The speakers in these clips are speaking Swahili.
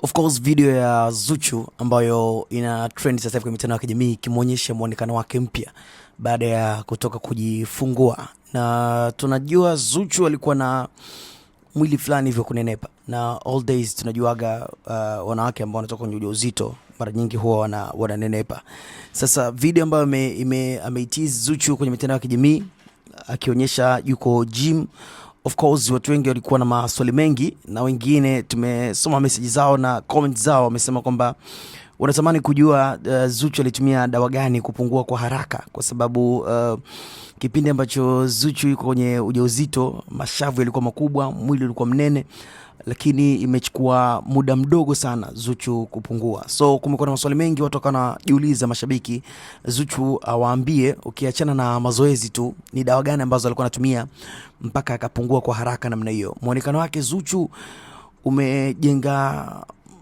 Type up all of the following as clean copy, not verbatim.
Of course video ya Zuchu ambayo ina trend sasa hivi kwenye mitandao ya kijamii kimuonyesha muonekano wake mpya baada ya kutoka kujifungua, na tunajua Zuchu alikuwa na mwili fulani hivyo kunenepa, na all days tunajuaga wanawake ambao wanatoka kwenye ujauzito mara nyingi huwa wananenepa. Sasa video ambayo ameitiz Zuchu kwenye mitandao ya kijamii akionyesha yuko gym. Of course watu wengi walikuwa na maswali mengi, na wengine tumesoma message zao na comments zao, wamesema kwamba wanatamani kujua Zuchu alitumia dawa gani kupungua kwa haraka, kwa sababu kipindi ambacho Zuchu yuko kwenye ujauzito mashavu yalikuwa makubwa, mwili ulikuwa mnene, lakini imechukua muda mdogo sana Zuchu kupungua. So kumekuwa na maswali mengi, watu wanajiuliza, mashabiki, Zuchu awaambie ukiachana na mazoezi tu, ni dawa gani ambazo alikuwa anatumia mpaka akapungua kwa haraka namna hiyo. Muonekano wake Zuchu umejenga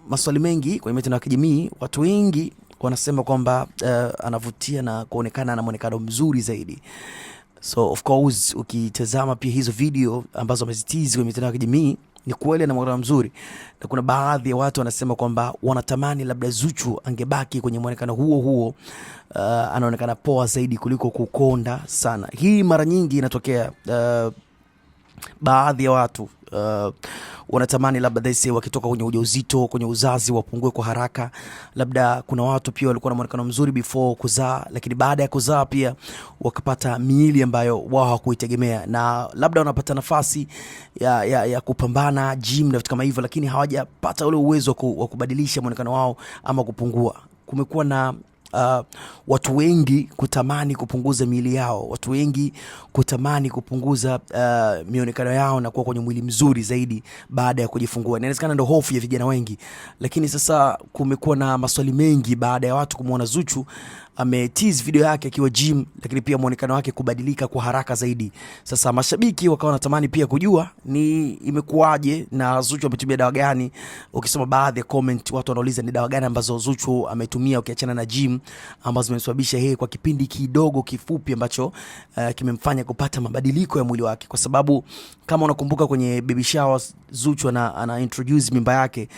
maswali mengi kwenye mitandao ya kijamii. Watu wengi wanasema kwamba anavutia na kuonekana na muonekano mzuri zaidi. So of course ukitazama pia hizo video ambazo amezitizi kwenye mitandao ya kijamii, ni kweli na muonekano mzuri, na kuna baadhi ya watu wanasema kwamba wanatamani labda Zuchu angebaki kwenye muonekano huo, anaonekana poa zaidi kuliko kukonda sana. Hii mara nyingi inatokea, baadhi ya watu wanatamani labda they wakitoka kwenye ujauzito, kwenye uzazi wapungue kwa haraka. Labda kuna watu pia walikuwa na muonekano mzuri before kuzaa, lakini baada ya kuzaa pia wakapata miili ambayo wao hawakuitegemea, na labda wanapata nafasi ya kupambana gym na vitu kama hivyo, lakini hawajapata ule uwezo wa kubadilisha muonekano wao ama kupungua. Kumekuwa na watu wengi kutamani kupunguza miili yao, watu wengi kutamani kupunguza mionekano yao na kuwa kwenye mwili mzuri zaidi baada ya kujifungua. Inawezekana ndio hofu ya vijana wengi, lakini sasa kumekuwa na maswali mengi baada ya watu kumuona Zuchu ametease video yake akiwa gym, lakini pia muonekano wake kubadilika kwa haraka zaidi. Sasa mashabiki wakawa wanatamani pia kujua ni imekuwaje na Zuchu ametumia dawa gani. Ukisoma baadhi ya comment, watu wanauliza ni dawa gani ambazo Zuchu ametumia ukiachana na gym, ambazo zimesababisha yeye kwa kipindi kidogo kifupi ambacho kimemfanya kupata mabadiliko ya mwili wake. Kwa sababu kama unakumbuka kwenye baby shower Zuchu ana introduce mimba yake,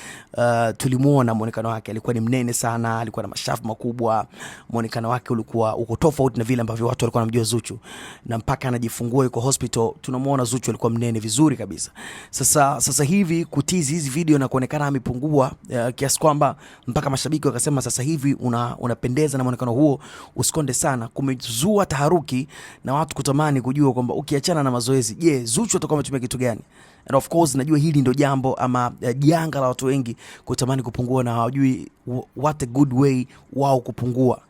tulimuona muonekano wake alikuwa ni mnene sana, alikuwa na mashavu makubwa, muonekano wake ulikuwa uko tofauti na vile ambavyo watu walikuwa wanamjua Zuchu, na mpaka anajifungua yuko hospital tunamuona Zuchu alikuwa mnene vizuri kabisa. Sasa hivi kutizi hizi video na kuonekana amepungua kiasi kwamba mpaka mashabiki wakasema sasa hivi unapendeza na muonekano huo, usikonde sana. Kumezua taharuki na watu kutamani kujua kwamba ukiachana na mazoezi, je, Zuchu atakuwa ametumia kitu gani? And of course najua hili ndio jambo ama janga la watu wengi kutamani kupungua na hawajui what a good way wao kupungua.